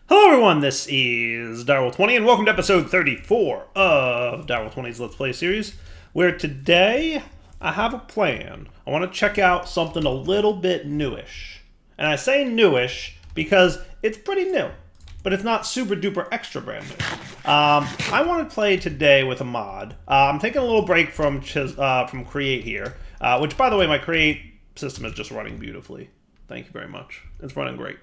Hello everyone, this is Direwolf20 and welcome to episode 34 of Direwolf20's Let's Play series, where today I have a plan. I want to check out something a little bit newish. And I say newish because it's pretty new, but it's not super duper extra brand new. I want to play today with a mod. I'm taking a little break from Create here, which by the way, my Create system is just running beautifully. Thank you very much. It's running great.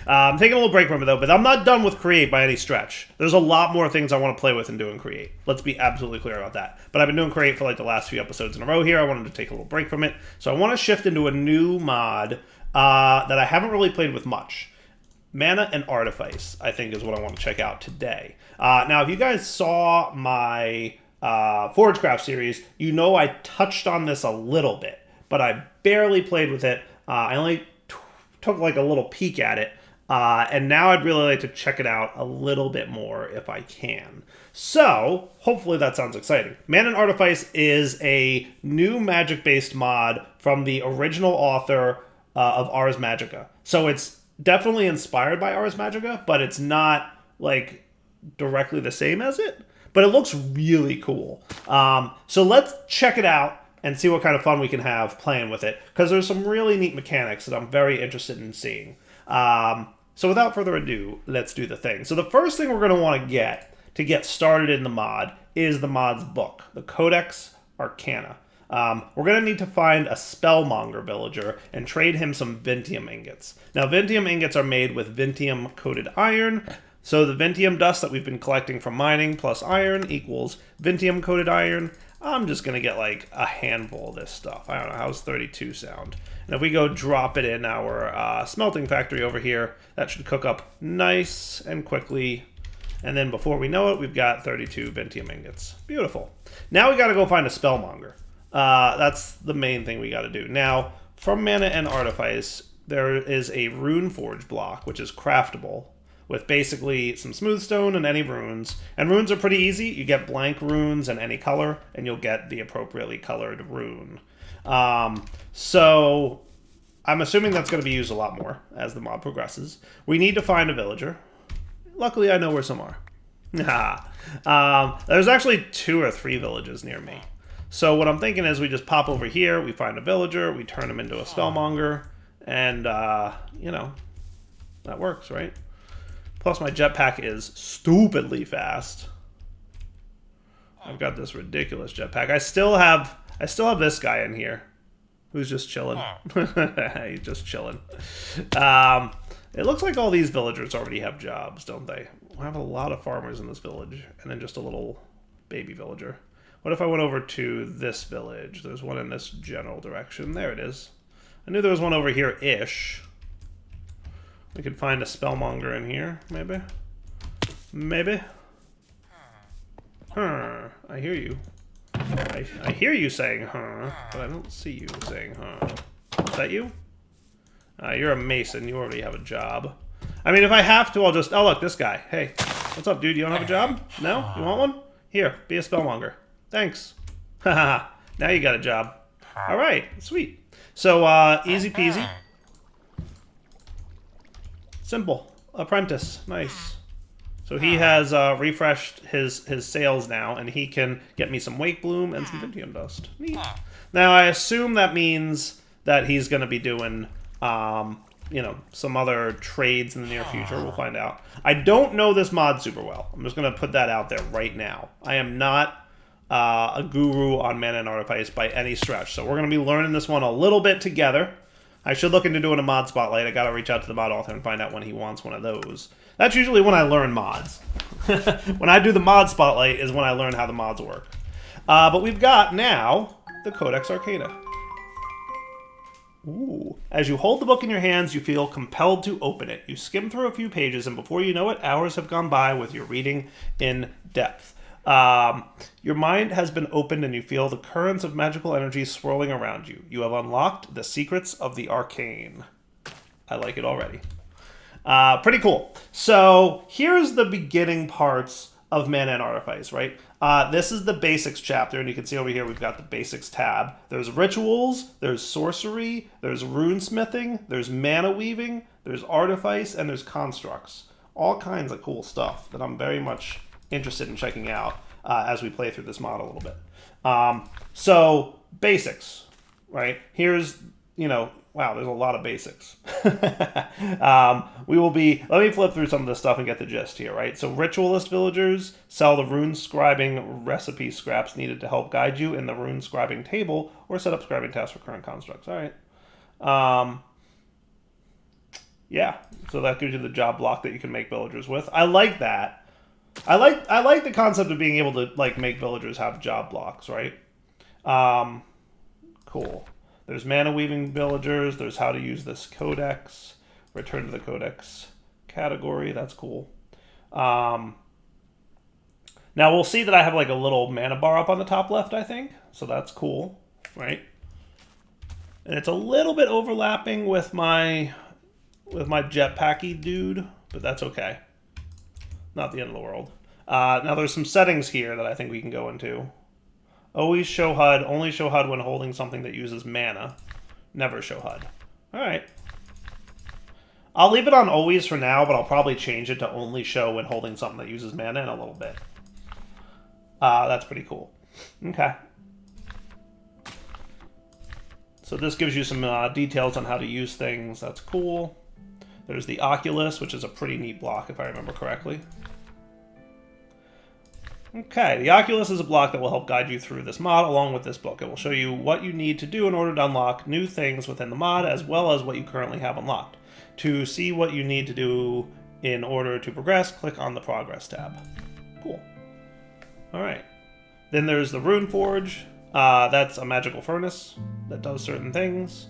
I'm taking a little break from it though, but I'm not done with Create by any stretch. There's a lot more things I want to play with and do in Create. Let's be absolutely clear about that. But I've been doing Create for like the last few episodes in a row here. I wanted to take a little break from it. So I want to shift into a new mod that I haven't really played with much. Mana and Artifice, I think, is what I want to check out today. Now, if you guys saw my Forgecraft series, you know I touched on this a little bit, but I barely played with it. I only took like a little peek at it, and now I'd really like to check it out a little bit more if I can. So, hopefully that sounds exciting. Mana and Artifice is a new magic-based mod from the original author of Ars Magica. So it's definitely inspired by Ars Magica, but it's not like directly the same as it, but it looks really cool. So let's check it out and see what kind of fun we can have playing with it, because there's some really neat mechanics that I'm very interested in seeing. So without further ado, let's do the thing. So the first thing we're going to want to get started in the mod is the mod's book, the Codex Arcana. We're going to need to find a Spellmonger villager and trade him some Vintium ingots. Now, Vintium ingots are made with Vintium-coated iron. So the Vintium dust that we've been collecting from mining plus iron equals Vintium-coated iron. I'm just going to get like a handful of this stuff. I don't know, how's 32 sound? And if we go drop it in our smelting factory over here, that should cook up nice and quickly. And then before we know it, we've got 32 Vintium ingots. Beautiful. Now we got to go find a Spellmonger. That's the main thing we got to do. Now, from Mana and Artifice, there is a Rune Forge block, which is craftable, with basically some smooth stone and any runes. And runes are pretty easy. You get blank runes and any color, and you'll get the appropriately colored rune. So I'm assuming that's going to be used a lot more as the mod progresses. We need to find a villager. Luckily, I know where some are. There's actually 2 or 3 villages near me. So what I'm thinking is we just pop over here, we find a villager, we turn him into a Spellmonger, and, you know, that works, right? Plus my jetpack is stupidly fast. I've got this ridiculous jetpack. I still have this guy in here who's just chilling. He's just chilling. It looks like all these villagers already have jobs, don't they? We have a lot of farmers in this village, and then just a little baby villager. What if I went over to this village? There's one in this general direction. There it is. I knew there was one over here-ish. We could find a Spellmonger in here, maybe? Maybe? Huh. I hear you. I hear you saying, huh, but I don't see you saying, huh. Is that you? You're a mason. You already have a job. I mean, if I have to, I'll just... Oh, look, this guy. Hey, what's up, dude? You don't have a job? No? You want one? Here, be a Spellmonger. Thanks. Haha. Now you got a job. All right, sweet. So, easy peasy. Simple. Apprentice. Nice. So he has refreshed his sails now, and he can get me some Wake Bloom and some Vintium dust. Neat. Now, I assume that means that he's going to be doing, you know, some other trades in the near future. We'll find out. I don't know this mod super well. I'm just going to put that out there right now. I am not a guru on Mana and Artifice by any stretch, so we're going to be learning this one a little bit together. I should look into doing a mod spotlight. I gotta reach out to the mod author and find out when he wants one of those. That's usually when I learn mods. When I do the mod spotlight is when I learn how the mods work. But we've got now the Codex Arcana. Ooh. As you hold the book in your hands, you feel compelled to open it. You skim through a few pages, and before you know it, hours have gone by with your reading in depth. Your mind has been opened and you feel the currents of magical energy swirling around you. You have unlocked the secrets of the arcane. I like it already. Pretty cool. So here's the beginning parts of Mana and Artifice, right? This is the basics chapter, and you can see over here we've got the basics tab. There's rituals, there's sorcery, there's runesmithing, there's mana weaving, there's artifice, and there's constructs. All kinds of cool stuff that I'm very much interested in checking out as we play through this mod a little bit. So basics, right? Here's, wow, there's a lot of basics. Let me flip through some of this stuff and get the gist here, right? So ritualist villagers sell the rune scribing recipe scraps needed to help guide you in the rune scribing table or set up scribing tasks for current constructs. All right. Yeah, so that gives you the job block that you can make villagers with. I like that. I like the concept of being able to like make villagers have job blocks, right? Cool. There's mana weaving villagers. There's how to use this codex. Return to the codex category. That's cool. Now we'll see that I have like a little mana bar up on the top left, I think. So that's cool, right? And it's a little bit overlapping with my jetpacky dude, but that's okay. Not the end of the world. Now there's some settings here that I think we can go into. Always show HUD. Only show HUD when holding something that uses mana. Never show HUD. All right. I'll leave it on always for now, but I'll probably change it to only show when holding something that uses mana in a little bit. That's pretty cool. Okay. So this gives you some details on how to use things. That's cool. There's the oculus, which is a pretty neat block if I remember correctly. Okay, the oculus is a block that will help guide you through this mod along with this book. It will show you what you need to do in order to unlock new things within the mod as well as what you currently have unlocked. To see what you need to do in order to progress, click on the progress tab. Cool. Alright. Then there's the Rune Forge. That's a magical furnace that does certain things.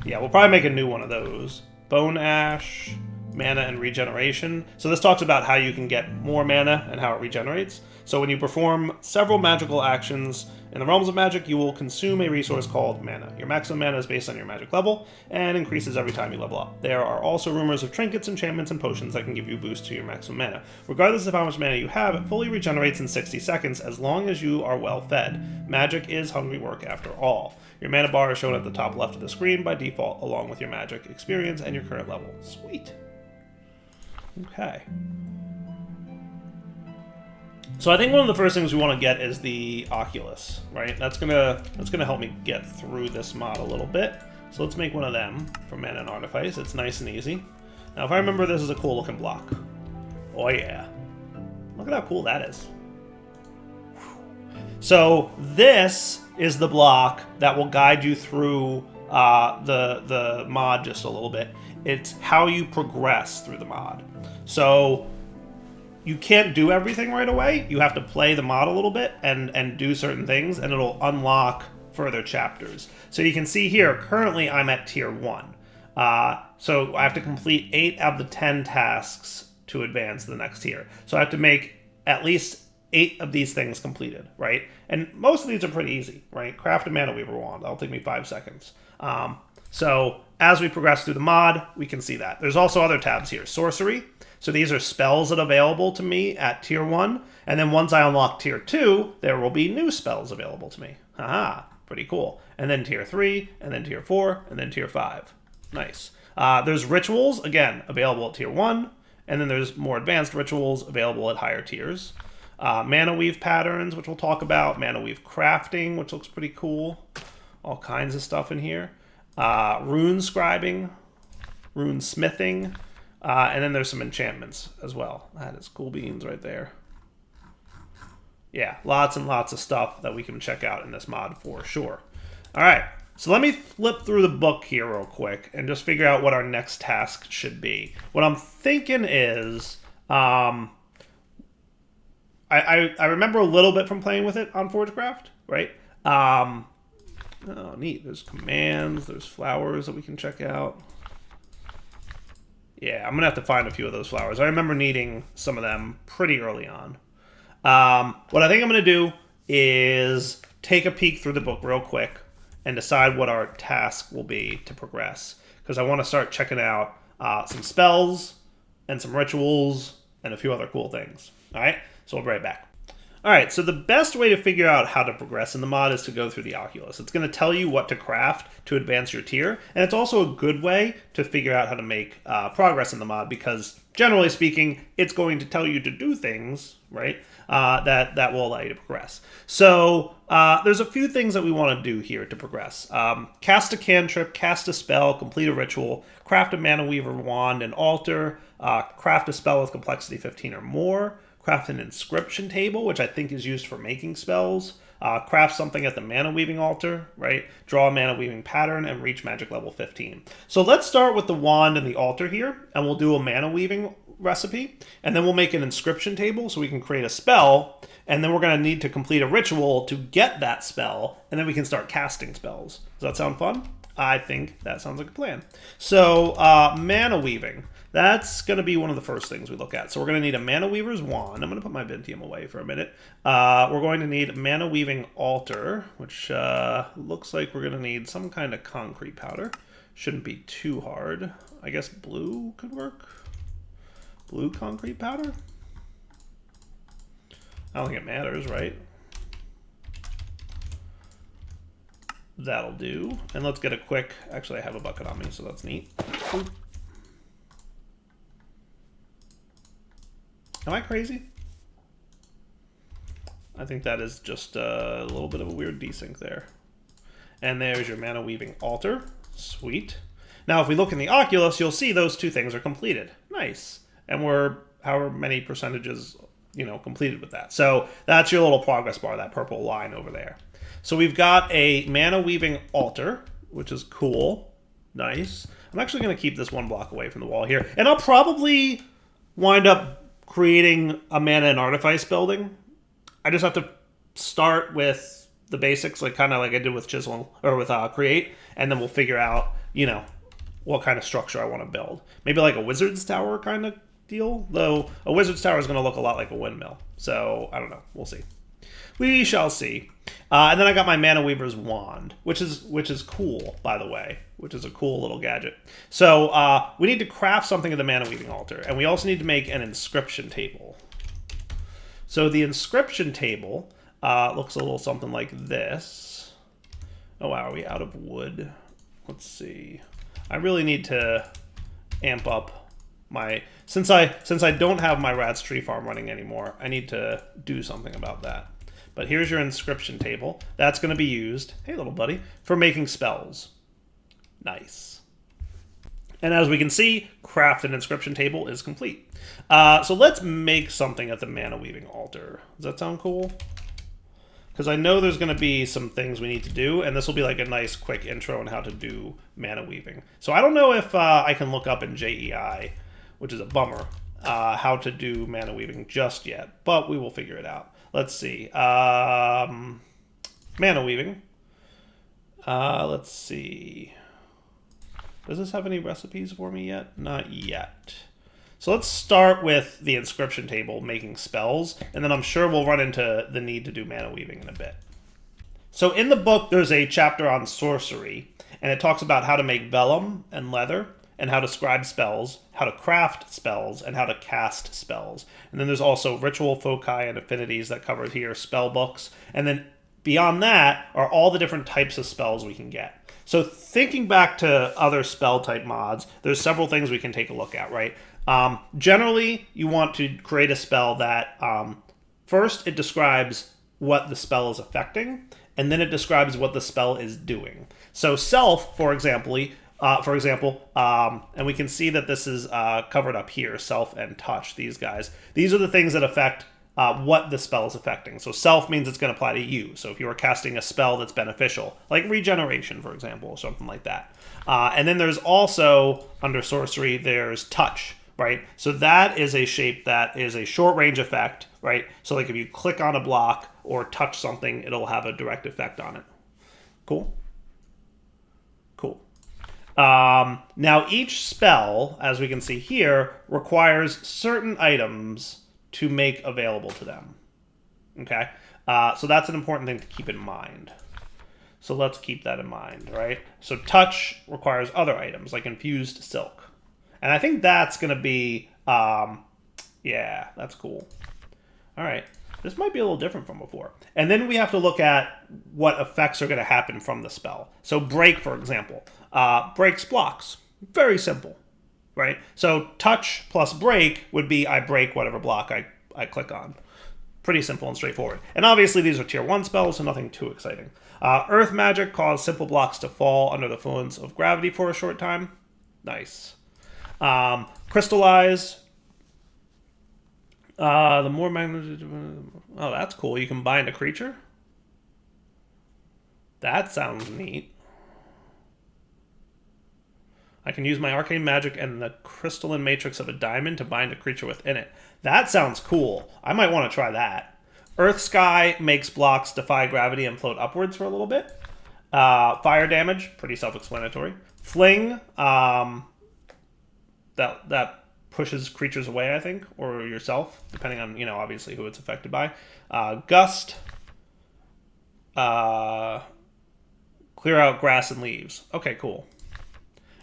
Yeah, we'll probably make a new one of those. Bone Ash, mana and regeneration. So this talks about how you can get more mana and how it regenerates. So when you perform several magical actions in the realms of magic, you will consume a resource called mana. Your maximum mana is based on your magic level and increases every time you level up. There are also rumors of trinkets, enchantments, and potions that can give you a boost to your maximum mana. Regardless of how much mana you have, it fully regenerates in 60 seconds as long as you are well fed. Magic is hungry work after all. Your mana bar is shown at the top left of the screen by default, along with your magic experience and your current level. Sweet. Okay. So I think one of the first things we want to get is the oculus, right? That's gonna help me get through this mod a little bit. So let's make one of them for mana and artifice. It's nice and easy. Now if I remember, this is a cool looking block. Oh yeah. Look at how cool that is. So this is the block that will guide you through the mod just a little bit. It's how you progress through the mod. So you can't do everything right away. You have to play the mod a little bit and do certain things, and it'll unlock further chapters. So you can see here, currently I'm at tier 1. So I have to complete 8 of the 10 tasks to advance to the next tier. So I have to make at least 8 of these things completed, right? And most of these are pretty easy, right? Craft a mana weaver wand. That'll take me 5 seconds. So as we progress through the mod, we can see that. There's also other tabs here. Sorcery. So these are spells that are available to me at tier 1. And then once I unlock tier 2, there will be new spells available to me. Haha, pretty cool. And then tier 3, and then tier 4, and then tier 5. Nice. There's rituals, again, available at tier 1. And then there's more advanced rituals available at higher tiers. Mana weave patterns, which we'll talk about. Mana weave crafting, which looks pretty cool. All kinds of stuff in here. Rune scribing, rune smithing, and then there's some enchantments as well. That is cool beans right there. Yeah, lots and lots of stuff that we can check out in this mod for sure. All right, so let me flip through the book here real quick and just figure out what our next task should be. What I'm thinking is, I remember a little bit from playing with it on Forgecraft, right? Oh, neat. There's commands. There's flowers that we can check out. Yeah, I'm going to have to find a few of those flowers. I remember needing some of them pretty early on. What I think I'm going to do is take a peek through the book real quick and decide what our task will be to progress. Because I want to start checking out some spells and some rituals and a few other cool things. All right? So we'll be right back. All right, so the best way to figure out how to progress in the mod is to go through the oculus. It's going to tell you what to craft to advance your tier, and it's also a good way to figure out how to make progress in the mod because, generally speaking, it's going to tell you to do things, right, that will allow you to progress. So there's a few things that we want to do here to progress. Cast a cantrip, cast a spell, complete a ritual, craft a mana weaver wand and altar, craft a spell with complexity 15 or more, craft an inscription table, which I think is used for making spells, craft something at the mana weaving altar, right? Draw a mana weaving pattern and reach magic level 15. So let's start with the wand and the altar here, and we'll do a mana weaving recipe, and then we'll make an inscription table so we can create a spell, and then we're going to need to complete a ritual to get that spell, and then we can start casting spells. Does that sound fun? I think that sounds like a plan. So mana weaving. That's going to be one of the first things we look at. So we're going to need a Mana Weaver's Wand. I'm going to put my Vintium away for a minute. We're going to need a Mana Weaving Altar, which looks like we're going to need some kind of concrete powder. Shouldn't be too hard. I guess blue could work. Blue concrete powder? I don't think it matters, right? That'll do. And let's get a quick... Actually, I have a bucket on me, so that's neat. Ooh. Am I crazy? I think that is just a little bit of a weird desync there. And there's your Mana Weaving Altar. Sweet. Now, if we look in the Oculus, you'll see those two things are completed. Nice. And we're however many percentages, completed with that. So that's your little progress bar, that purple line over there. So we've got a Mana Weaving Altar, which is cool. Nice. I'm actually going to keep this one block away from the wall here. And I'll probably wind up creating a mana and artifice building. I just have to start with the basics, kind of like I did with Chisel or with Create, and then we'll figure out, what kind of structure I want to build. Maybe like a wizard's tower kind of deal, though a wizard's tower is going to look a lot like a windmill. So I don't know. We'll see. We shall see. And then I got my Mana Weaver's Wand, which is cool, by the way, which is a cool little gadget. So we need to craft something at the Mana Weaving Altar, and we also need to make an inscription table. So the inscription table looks a little something like this. Oh wow, are we out of wood? Let's see. I really need to amp up my... Since I don't have my Rat's Tree Farm running anymore, I need to do something about that. But here's your inscription table. That's going to be used, hey little buddy, for making spells. Nice. And as we can see, craft an inscription table is complete. So let's make something at the Mana Weaving Altar. Does that sound cool? Because I know there's going to be some things we need to do, and this will be like a nice quick intro on how to do mana weaving. So I don't know if I can look up in JEI, which is a bummer, how to do mana weaving just yet, but we will figure it out. Let's see. Mana weaving. Let's see. Does this have any recipes for me yet? Not yet. So let's start with the inscription table, making spells, and then I'm sure we'll run into the need to do mana weaving in a bit. So in the book, there's a chapter on sorcery, and it talks about how to make vellum and leather, and how to scribe spells, how to craft spells, and how to cast spells. And then there's also ritual foci and affinities that cover here, spell books. And then beyond that are all the different types of spells we can get. So thinking back to other spell type mods, there's several things we can take a look at, right? Generally, you want to create a spell that, first, it describes what the spell is affecting, and then it describes what the spell is doing. So self, for example, and we can see that this is covered up here, self and touch, these guys. These are the things that affect what the spell is affecting. So self means it's going to apply to you. So if you are casting a spell that's beneficial, like regeneration, for example, or something like that. And then there's also, under sorcery, there's touch, right? So that is a shape that is a short range effect, right? So like if you click on a block or touch something, it'll have a direct effect on it. Cool? Cool. Now each spell, as we can see here, requires certain items to make available to them. Okay? So that's an important thing to keep in mind. So let's keep that in mind, right? So touch requires other items, like infused silk. And I think that's going to be, yeah, that's cool. All right. this might be a little different from before. And then we have to look at what effects are going to happen from the spell. So break, for example, breaks blocks. Very simple, right? So touch plus break would be I break whatever block I click on. Pretty simple and straightforward. And obviously these are tier 1 spells, so nothing too exciting. Earth magic cause simple blocks to fall under the influence of gravity for a short time. Nice. Crystallize. The more magnitude... Oh, that's cool. You can bind a creature? That sounds neat. I can use my arcane magic and the crystalline matrix of a diamond to bind a creature within it. That sounds cool. I might want to try that. Earth Sky makes blocks defy gravity and float upwards for a little bit. Fire damage, pretty self-explanatory. Fling, that pushes creatures away, I think, or yourself, depending on, obviously who it's affected by. Gust, clear out grass and leaves. Okay, cool.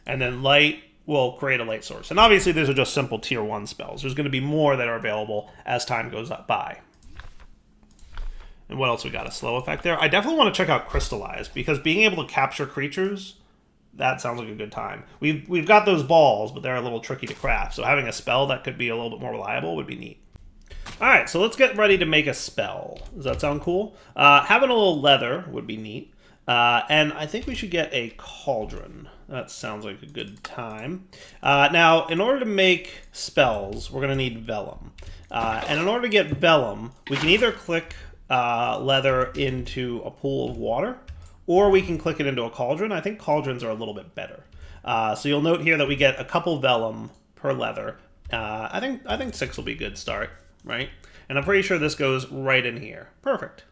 And then light will create a light source. And obviously these are just simple tier 1 spells. There's going to be more that are available as time goes by. And what else we got? A slow effect there. I definitely want to check out Crystallize, because being able to capture creatures, that sounds like a good time. We've got those balls, but they're a little tricky to craft. So having a spell that could be a little bit more reliable would be neat. All right, so let's get ready to make a spell. Does that sound cool? Having a little leather would be neat. And I think we should get a cauldron. That sounds like a good time. Now, in order to make spells, we're going to need vellum. And in order to get vellum, we can either click leather into a pool of water, or we can click it into a cauldron. I think cauldrons are a little bit better. So you'll note here that we get a couple vellum per leather. I think 6 will be a good start, right? And I'm pretty sure this goes right in here. Perfect.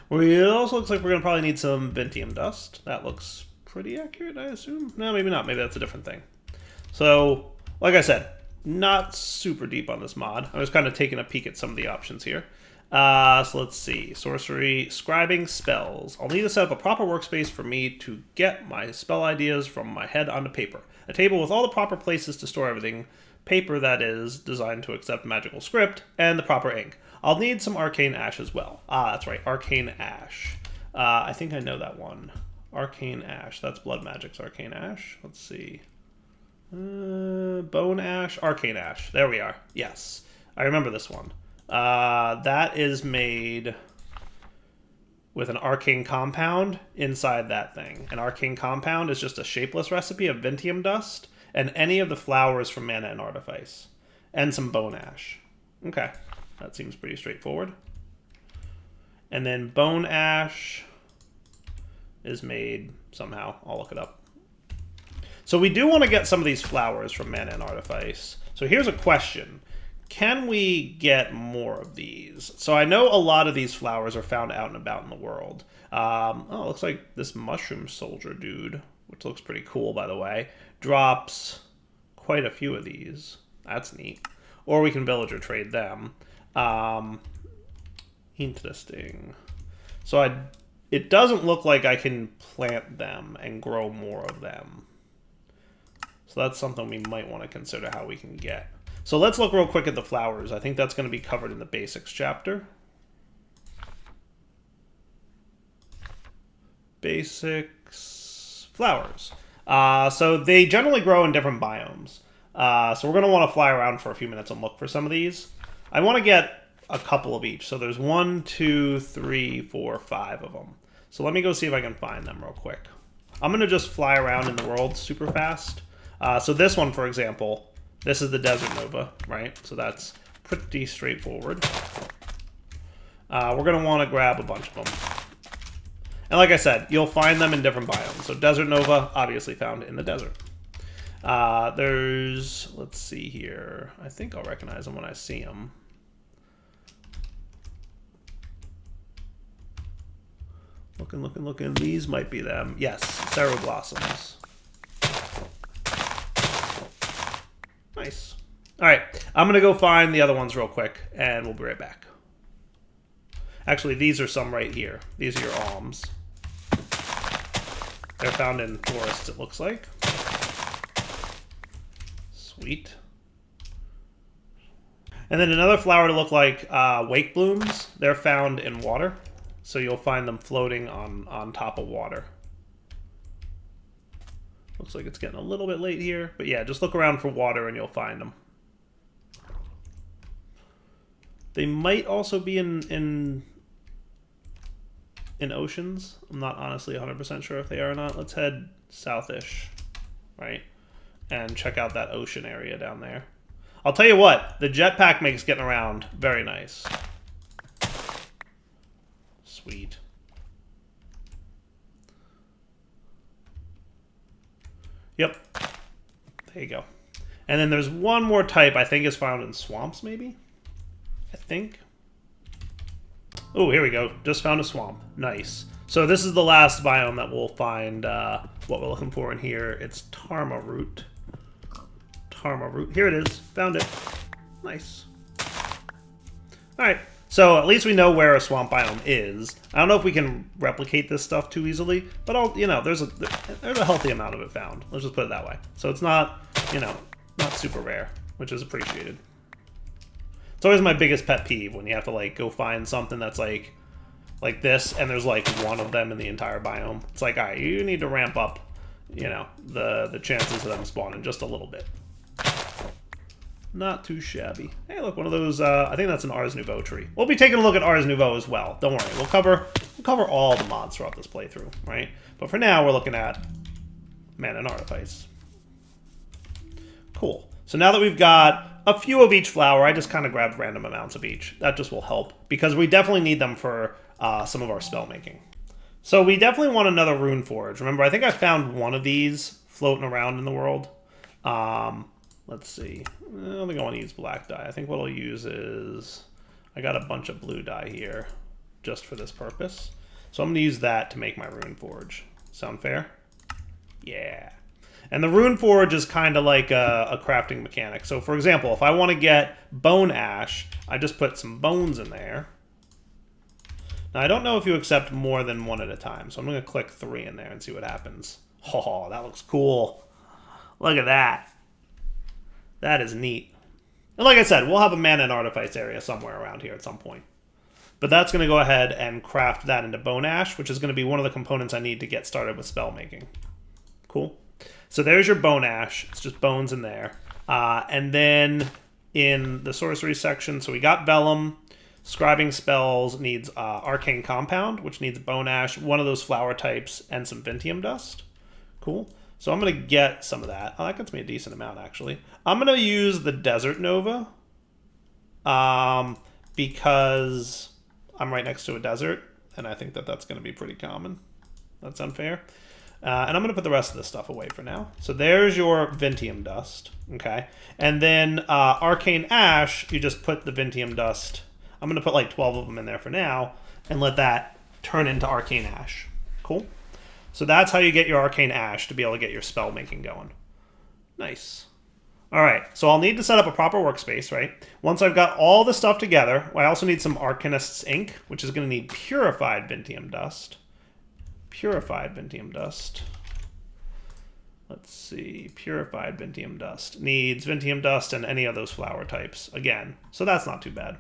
It also looks like we're going to probably need some Ventium dust. That looks pretty accurate, I assume. No, maybe not. Maybe that's a different thing. So, like I said, not super deep on this mod. I was kind of taking a peek at some of the options here. So let's see. Sorcery, scribing spells. I'll need to set up a proper workspace for me to get my spell ideas from my head onto paper. A table with all the proper places to store everything. Paper that is designed to accept magical script, and the proper ink. I'll need some arcane ash as well. That's right, arcane ash. I think I know that one. Arcane ash. That's blood magic's arcane ash. Let's see. Bone ash, arcane ash. There we are. Yes, I remember this one. That is made with an arcane compound inside that thing. An arcane compound is just a shapeless recipe of Ventium dust and any of the flowers from mana and Artifice. And some bone ash. Okay, that seems pretty straightforward. And then bone ash is made somehow. I'll look it up. So we do want to get some of these flowers from mana and Artifice. So here's a question. Can we get more of these? So I know a lot of these flowers are found out and about in the world. Oh, it looks like this mushroom soldier dude, which looks pretty cool, by the way, drops quite a few of these. That's neat. Or we can villager trade them. Interesting. So it doesn't look like I can plant them and grow more of them. So that's something we might want to consider how we can get. So let's look real quick at the flowers. I think that's going to be covered in the basics chapter. Basics, flowers. So they generally grow in different biomes. So we're going to want to fly around for a few minutes and look for some of these. I want to get a couple of each. So there's 1, 2, 3, 4, 5 of them. So let me go see if I can find them real quick. I'm going to just fly around in the world super fast. So this one, for example, this is the Desert Nova, right? So that's pretty straightforward. We're going to want to grab a bunch of them. And like I said, you'll find them in different biomes. So Desert Nova, obviously found in the desert. There's, let's see here. I think I'll recognize them when I see them. Looking. These might be them. Yes, Cerro Blossoms. Nice. All right, I'm going to go find the other ones real quick, and we'll be right back. Actually, these are some right here. These are your alms. They're found in forests, it looks like. Sweet. And then another flower to look like wake blooms. They're found in water. So you'll find them floating on top of water. Looks like it's getting a little bit late here. But yeah, just look around for water and you'll find them. They might also be in oceans. I'm not honestly 100% sure if they are or not. Let's head southish, right? And check out that ocean area down there. I'll tell you what, the jetpack makes getting around very nice. Sweet. Yep. There you go. And then there's one more type I think is found in swamps, maybe? I think. Oh, here we go. Just found a swamp. Nice. So this is the last biome that we'll find what we're looking for in here. It's Tarma root. Tarma root. Here it is. Found it. Nice. Alright. So at least we know where a swamp biome is. I don't know if we can replicate this stuff too easily, but you know, there's a healthy amount of it found. Let's just put it that way. So it's not, you know, not super rare, which is appreciated. It's always my biggest pet peeve when you have to like go find something that's like this, and there's like one of them in the entire biome. It's like, all right, you need to ramp up, you know, the chances of them spawning just a little bit. Not too shabby. Hey, look, one of those. I think that's an Ars Nouveau tree. We'll be taking a look at Ars Nouveau as well. Don't worry, we'll cover all the mods throughout this playthrough, right? But for now, we're looking at Mana and Artifice. Cool. So now that we've got a few of each flower, I just kind of grabbed random amounts of each. That just will help, because we definitely need them for some of our spell making. So we definitely want another rune forge. Remember, I think I found one of these floating around in the world. Let's see. I don't think I want to use black dye. I think what I'll use is... I got a bunch of blue dye here just for this purpose. So I'm going to use that to make my rune forge. Sound fair? Yeah. And the rune forge is kind of like a crafting mechanic. So for example, if I want to get bone ash, I just put some bones in there. Now I don't know if you accept more than one at a time. So I'm going to click 3 in there and see what happens. Oh, that looks cool. Look at that. That is neat. And like I said, we'll have a Mana and Artifice area somewhere around here at some point. But that's going to go ahead and craft that into bone ash, which is going to be one of the components I need to get started with spell making. Cool. So there's your bone ash. It's just bones in there. And then in the sorcery section, so we got vellum. Scribing spells needs arcane compound, which needs bone ash, one of those flower types, and some vintium dust. Cool. So I'm going to get some of that. Oh, that gets me a decent amount, actually. I'm going to use the Desert Nova because I'm right next to a desert, and I think that that's going to be pretty common. That's unfair. And I'm going to put the rest of this stuff away for now. So there's your vintium dust, okay? And then arcane ash, you just put the vintium dust. I'm going to put like 12 of them in there for now and let that turn into arcane ash. Cool? So that's how you get your arcane ash to be able to get your spell making going. Nice. All right, so I'll need to set up a proper workspace, right? Once I've got all the stuff together, I also need some Arcanist's ink, which is going to need purified vintium dust. Purified vintium dust. Let's see, purified vintium dust. Needs vintium dust and any of those flower types, again. So that's not too bad.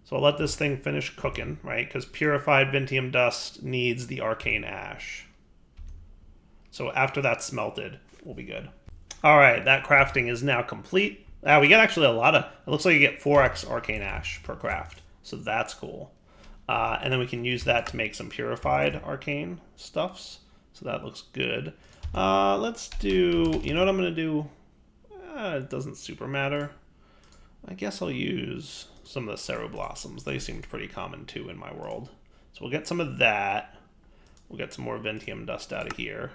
So I'll let this thing finish cooking, right? Because purified vintium dust needs the arcane ash. So after that's smelted, we'll be good. All right, that crafting is now complete. We get actually a lot of, it looks like you get 4x arcane ash per craft. So that's cool. And then we can use that to make some purified arcane stuffs. So that looks good. Let's do, you know what I'm going to do? It doesn't super matter. I guess I'll use some of the Ceru Blossoms. They seemed pretty common too in my world. So we'll get some of that. We'll get some more vintium dust out of here.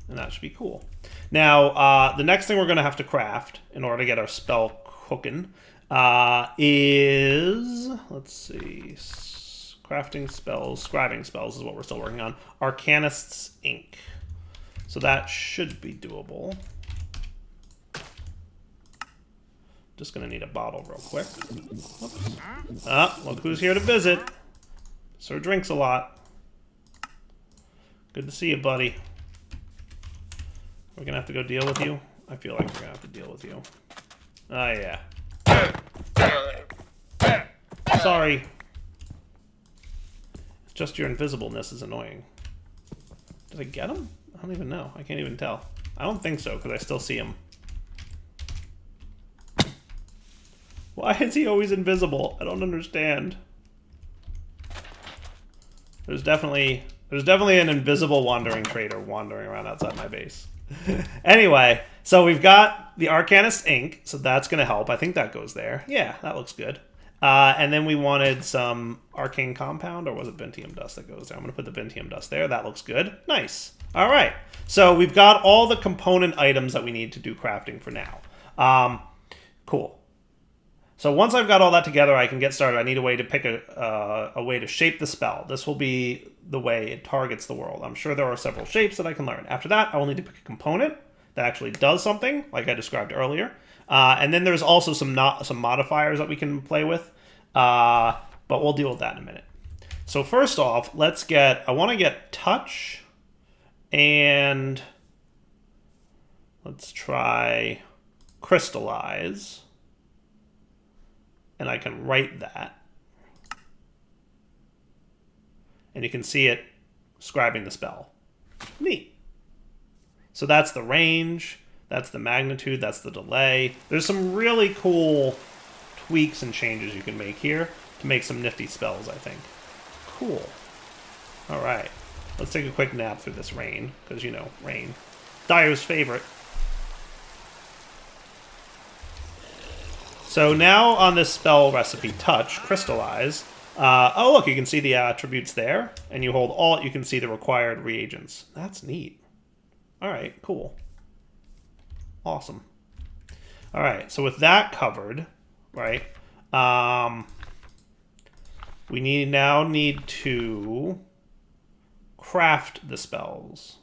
And that should be cool. Now, the next thing we're going to have to craft in order to get our spell cooking is, let's see, crafting spells, scribing spells is what we're still working on. Arcanist's ink. So that should be doable. Just going to need a bottle real quick. Whoops. Look who's here to visit. Sir drinks a lot. Good to see you, buddy. We're going to have to go deal with you? I feel like we're going to have to deal with you. Oh, yeah. Sorry. It's just your invisibleness is annoying. Did I get him? I don't even know. I can't even tell. I don't think so, because I still see him. Why is he always invisible? I don't understand. There's definitely an invisible wandering trader wandering around outside my base. Anyway, so we've got the Arcanist ink, so that's going to help. I think that goes there. Yeah, that looks good. And then we wanted some arcane compound, or was it Ventium dust that goes there? I'm going to put the Ventium dust there. That looks good. Nice. All right. So we've got all the component items that we need to do crafting for now. Cool. So once I've got all that together, I can get started. I need a way to pick a way to shape the spell. This will be the way it targets the world. I'm sure there are several shapes that I can learn. After that, I will need to pick a component that actually does something, like I described earlier. And then there's also some modifiers that we can play with, but we'll deal with that in a minute. So first off, I want to get touch, and let's try crystallize. And I can write that. And you can see it scribing the spell. Neat. So that's the range, that's the magnitude, that's the delay. There's some really cool tweaks and changes you can make here to make some nifty spells, I think. Cool. All right. Let's take a quick nap through this rain, because, you know, rain. Dyer's favorite. So now on this spell recipe, touch, crystallize. Oh, look, you can see the attributes there, and you hold Alt, you can see the required reagents. That's neat. All right, cool. Awesome. All right, so with that covered, right, we now need to craft the spells.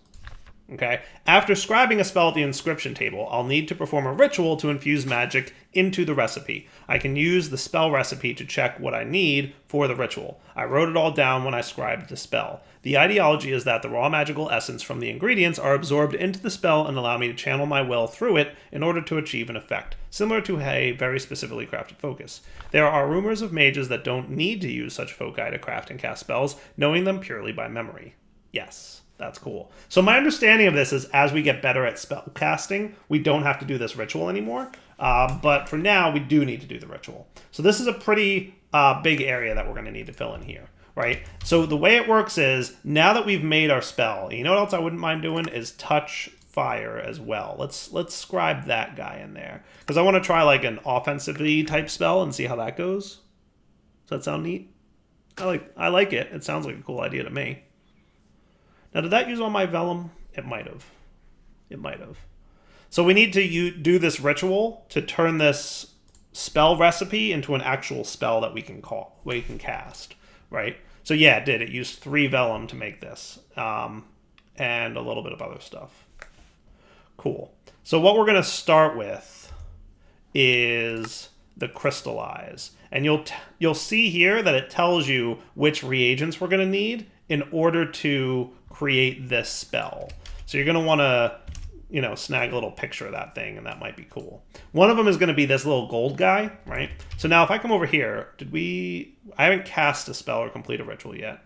Okay. After scribing a spell at the inscription table, I'll need to perform a ritual to infuse magic into the recipe. I can use the spell recipe to check what I need for the ritual. I wrote it all down when I scribed the spell. The ideology is that the raw magical essence from the ingredients are absorbed into the spell and allow me to channel my will through it in order to achieve an effect, similar to a very specifically crafted focus. There are rumors of mages that don't need to use such foci to craft and cast spells, knowing them purely by memory. Yes. That's cool. So my understanding of this is as we get better at spell casting, we don't have to do this ritual anymore. But for now, we do need to do the ritual. So this is a pretty big area that we're going to need to fill in here, right? So the way it works is, now that we've made our spell, you know what else I wouldn't mind doing is touch fire as well. Let's scribe that guy in there, because I want to try like an offensively type spell and see how that goes. Does that sound neat? I like it. It sounds like a cool idea to me. Now, did that use all my vellum? It might have. It might have. So we need to do this ritual to turn this spell recipe into an actual spell that we can cast, right? So yeah, it did. It used 3 vellum to make this, and a little bit of other stuff. Cool. So what we're going to start with is the crystallize, and you'll see here that it tells you which reagents we're going to need in order to create this spell. So you're going to want to, you know, snag a little picture of that thing, and that might be cool. One of them is going to be this little gold guy, right? So now if I come over here, I haven't cast a spell or complete a ritual yet,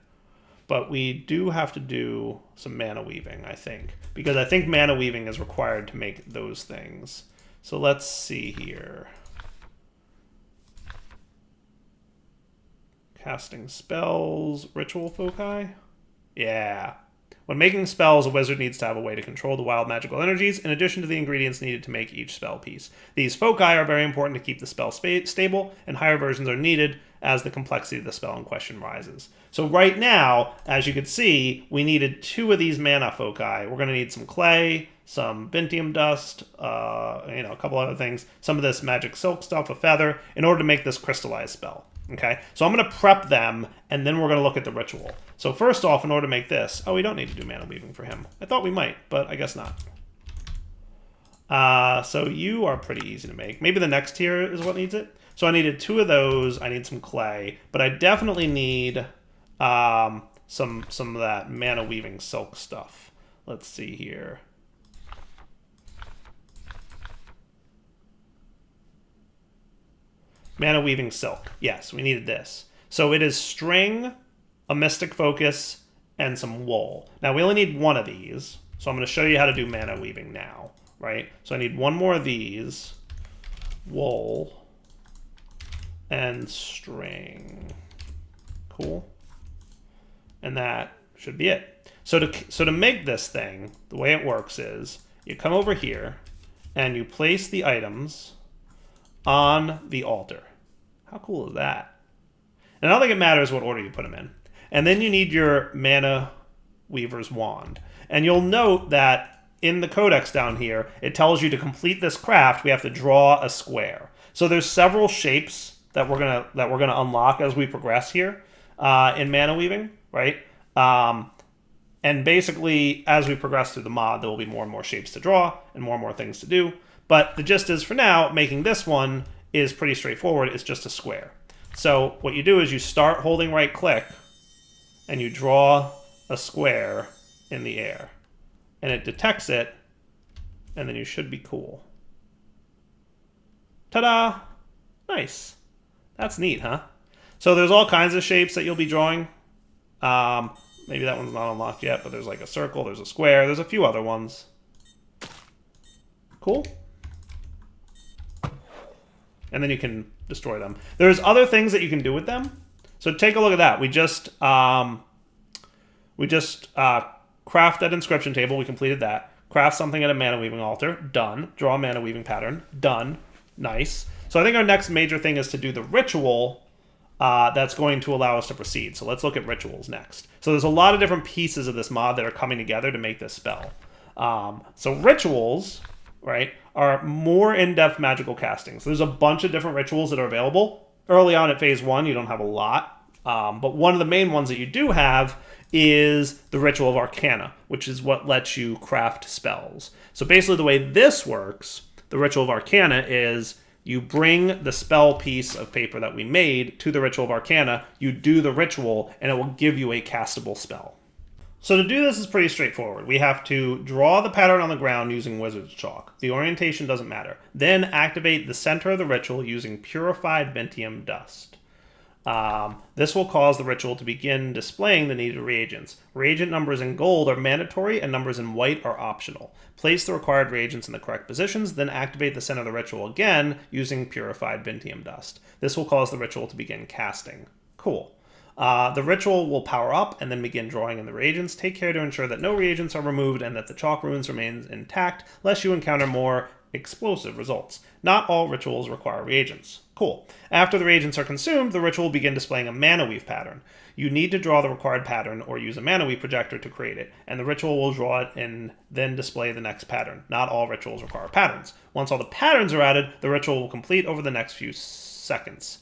but we do have to do some mana weaving, I think, because I think mana weaving is required to make those things. So let's see here. Casting spells, ritual foci. Yeah. When making spells, a wizard needs to have a way to control the wild magical energies in addition to the ingredients needed to make each spell piece. These foci are very important to keep the spell stable, and higher versions are needed as the complexity of the spell in question rises. So right now, as you can see, we needed 2 of these mana foci. We're going to need some clay, some Ventium dust, a couple other things, some of this magic silk stuff, a feather, in order to make this crystallized spell. Okay, so I'm going to prep them, and then we're going to look at the ritual. So first off, in order to make this, we don't need to do mana weaving for him. I thought we might, but I guess not. So you are pretty easy to make. Maybe the next tier is what needs it. So I needed 2 of those. I need some clay, but I definitely need some of that mana weaving silk stuff. Let's see here. Mana Weaving Silk. Yes, we needed this. So it is string, a Mystic Focus, and some wool. Now we only need one of these, so I'm going to show you how to do Mana Weaving now, right? So I need one more of these, wool, and string. Cool. And that should be it. So to make this thing, the way it works is you come over here and you place the items on the altar. How cool is that? And I don't think it matters what order you put them in. And then you need your Mana Weaver's Wand. And you'll note that in the codex down here, it tells you to complete this craft, we have to draw a square. So there's several shapes that we're gonna unlock as we progress here in Mana Weaving, right? And basically, as we progress through the mod, there will be more and more shapes to draw and more things to do. But the gist is, for now, making this one is pretty straightforward. It's just a square. So what you do is you start holding right-click, and you draw a square in the air. And it detects it, and then you should be cool. Ta-da! Nice. That's neat, huh? So there's all kinds of shapes that you'll be drawing. Maybe that one's not unlocked yet, but there's like a circle, there's a square, there's a few other ones. Cool. And then you can destroy them. There's other things that you can do with them. So take a look at that. We just craft that inscription table. We completed that. Craft something at a Mana Weaving altar. Done. Draw a Mana Weaving pattern. Done. Nice. So I think our next major thing is to do the ritual that's going to allow us to proceed. So let's look at rituals next. So there's a lot of different pieces of this mod that are coming together to make this spell. So rituals, right, are more in-depth magical castings. There's a bunch of different rituals that are available. Early on at phase 1, you don't have a lot. But one of the main ones that you do have is the Ritual of Arcana, which is what lets you craft spells. So basically the way this works, the Ritual of Arcana, is you bring the spell piece of paper that we made to the Ritual of Arcana, you do the ritual, and it will give you a castable spell. So to do this is pretty straightforward. We have to draw the pattern on the ground using Wizard's Chalk. The orientation doesn't matter. Then activate the center of the ritual using Purified Ventium Dust. This will cause the ritual to begin displaying the needed reagents. Reagent numbers in gold are mandatory and numbers in white are optional. Place the required reagents in the correct positions, then activate the center of the ritual again using Purified Ventium Dust. This will cause the ritual to begin casting. Cool. The ritual will power up and then begin drawing in the reagents. Take care to ensure that no reagents are removed and that the chalk runes remain intact, lest you encounter more explosive results. Not all rituals require reagents. Cool. After the reagents are consumed, the ritual will begin displaying a Mana Weave pattern. You need to draw the required pattern or use a Mana Weave projector to create it, and the ritual will draw it and then display the next pattern. Not all rituals require patterns. Once all the patterns are added, the ritual will complete over the next few seconds.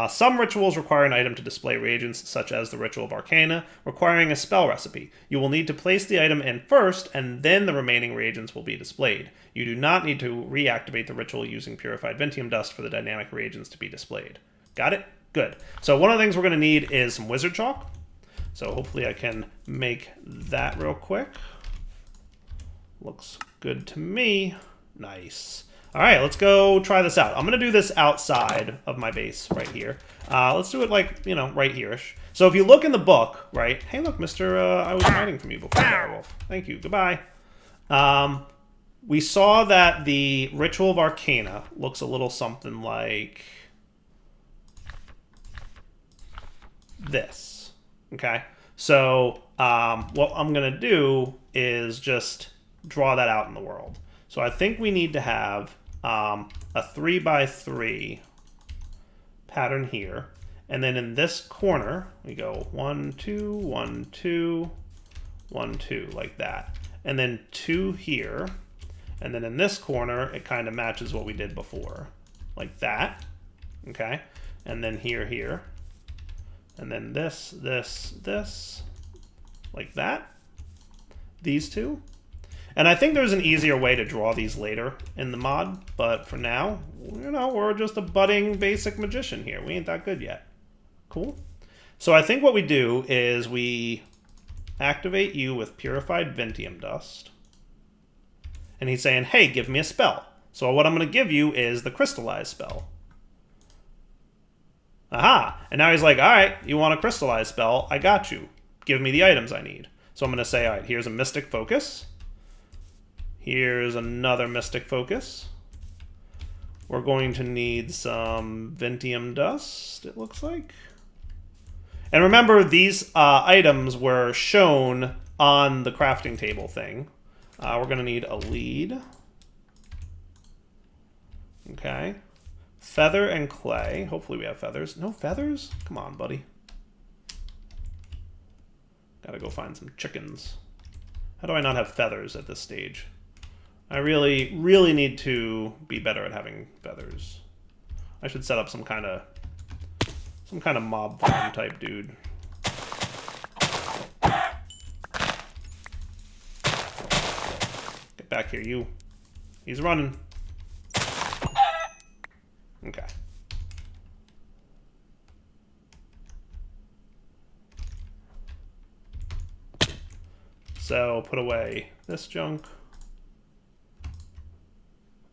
Some rituals require an item to display reagents, such as the Ritual of Arcana, requiring a spell recipe. You will need to place the item in first, and then the remaining reagents will be displayed. You do not need to reactivate the ritual using Purified Ventium Dust for the dynamic reagents to be displayed. Got it? Good. So one of the things we're going to need is some Wizard Chalk. So hopefully I can make that real quick. Looks good to me. Nice. All right, let's go try this out. I'm going to do this outside of my base right here. Let's do it like, right here-ish. So if you look in the book, right? Hey, look, mister, I was hiding from you before, Direwolf. Thank you. Goodbye. We saw that the Ritual of Arcana looks a little something like this, okay? So what I'm going to do is just draw that out in the world. So I think we need to have a 3x3 pattern here. And then in this corner, we go 1, 2, 1, 2, 1, 2, like that. And then 2 here. And then in this corner, it kind of matches what we did before, like that. Okay? And then here, here. And then this, this, this, like that. These two. And I think there's an easier way to draw these later in the mod, but for now, we're just a budding basic magician here. We ain't that good yet. Cool. So I think what we do is we activate you with Purified Ventium Dust. And he's saying, hey, give me a spell. So what I'm going to give you is the Crystallize spell. Aha! And now he's like, all right, you want a crystallize spell? I got you. Give me the items I need. So I'm going to say, all right, here's a Mystic Focus. Here's another Mystic Focus. We're going to need some Ventium Dust, it looks like. And remember, these items were shown on the crafting table thing. We're going to need a lead. Okay. Feather and clay. Hopefully we have feathers. No feathers? Come on, buddy. Gotta go find some chickens. How do I not have feathers at this stage? I really, really need to be better at having feathers. I should set up some kind of mob farm type dude. Get back here, you. He's running. Okay. So put away this junk.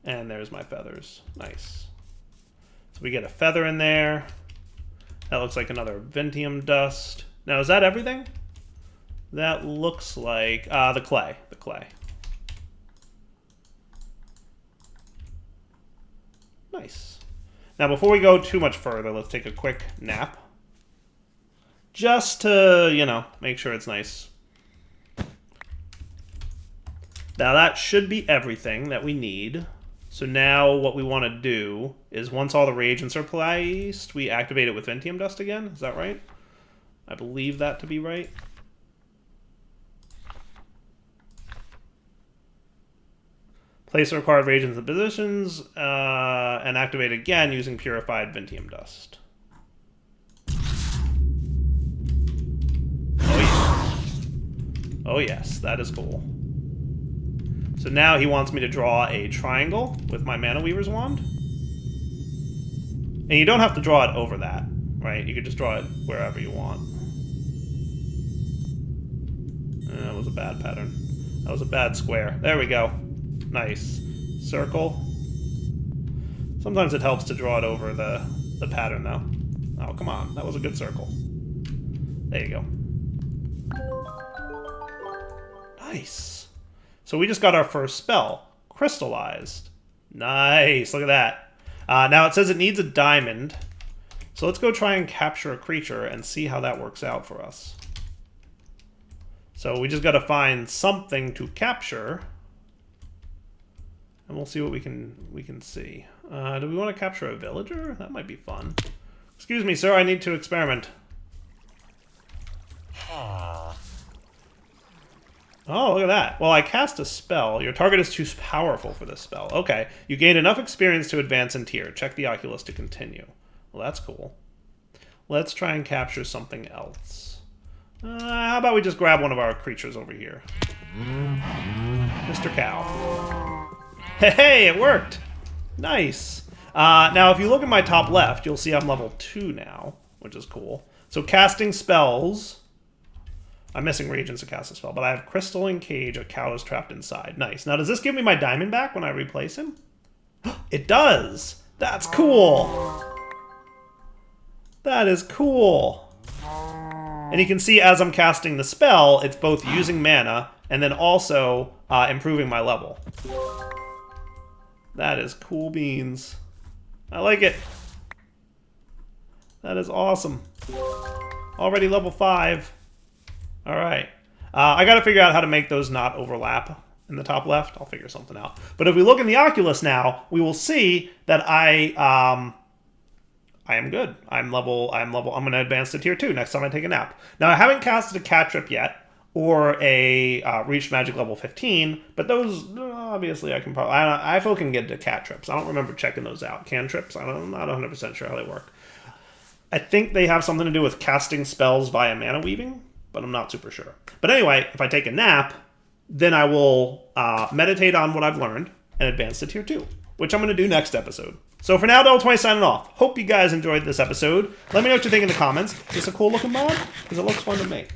And there's my feathers. Nice. So we get a feather in there. That looks like another Ventium Dust. Now, is that everything? That looks like the clay. The clay. Nice. Now, before we go too much further, let's take a quick nap. Just to, you know, make sure it's nice. Now, that should be everything that we need. So now what we want to do is once all the reagents are placed, we activate it with Ventium Dust again. Is that right? I believe that to be right. Place the required reagents in positions and activate again using purified Ventium Dust. Oh yes. Oh yes, that is cool. So now he wants me to draw a triangle with my Mana Weaver's Wand. And you don't have to draw it over that, right? You could just draw it wherever you want. That was a bad pattern. That was a bad square. There we go. Nice. Circle. Sometimes it helps to draw it over the pattern, though. Oh, come on. That was a good circle. There you go. Nice. So we just got our first spell. Crystallized. Nice. Look at that. Now it says it needs a diamond. So let's go try and capture a creature and see how that works out for us. So we just got to find something to capture. And we'll see what we can see. Do we want to capture a villager? That might be fun. Excuse me, sir. I need to experiment. Oh, look at that. Well, I cast a spell. Your target is too powerful for this spell. Okay. You gained enough experience to advance in tier. Check the oculus to continue. Well, that's cool. Let's try and capture something else. How about we just grab one of our creatures over here? Mr. Cow. Hey, it worked! Nice. Now, if you look at my top left, you'll see I'm level 2 now, which is cool. So casting spells... I'm missing reagents to cast a spell, but I have Crystalline Cage, a cow is trapped inside. Nice. Now, does this give me my diamond back when I replace him? It does! That's cool! That is cool! And you can see as I'm casting the spell, it's both using mana and then also improving my level. That is cool beans. I like it. That is awesome. Already level 5. All right. I got to figure out how to make those not overlap in the top left. I'll figure something out. But if we look in the oculus now, we will see that I am good. I'm going to advance to tier 2 next time I take a nap. Now, I haven't casted a cantrip yet or a reached magic level 15, but those obviously I can probably I feel can get to cantrips. I don't remember checking those out. Cantrips, I'm not 100% sure how they work. I think they have something to do with casting spells via mana weaving, but I'm not super sure. But anyway, if I take a nap, then I will meditate on what I've learned and advance to tier 2, which I'm going to do next episode. So for now, Devil20 signing off. Hope you guys enjoyed this episode. Let me know what you think in the comments. Is this a cool looking mod? Because it looks fun to me.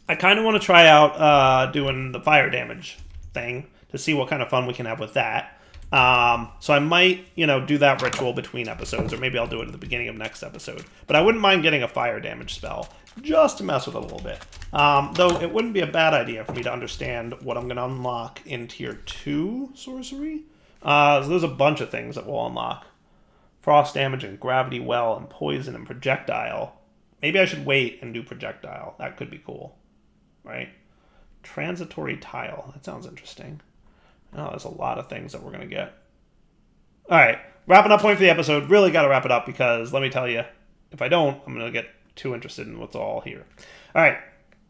I kind of want to try out doing the fire damage thing to see what kind of fun we can have with that. So I might, do that ritual between episodes, or maybe I'll do it at the beginning of next episode. But I wouldn't mind getting a fire damage spell, just to mess with it a little bit. Though it wouldn't be a bad idea for me to understand what I'm going to unlock in Tier 2 sorcery. So there's a bunch of things that we'll unlock. Frost damage and gravity well and poison and projectile. Maybe I should wait and do projectile. That could be cool, right? Transitory tile. That sounds interesting. Oh, there's a lot of things that we're going to get. All right, wrapping up point for the episode. Really got to wrap it up because, let me tell you, if I don't, I'm going to get too interested in what's all here. All right,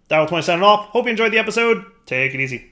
Darryl 20 signing off. Hope you enjoyed the episode. Take it easy.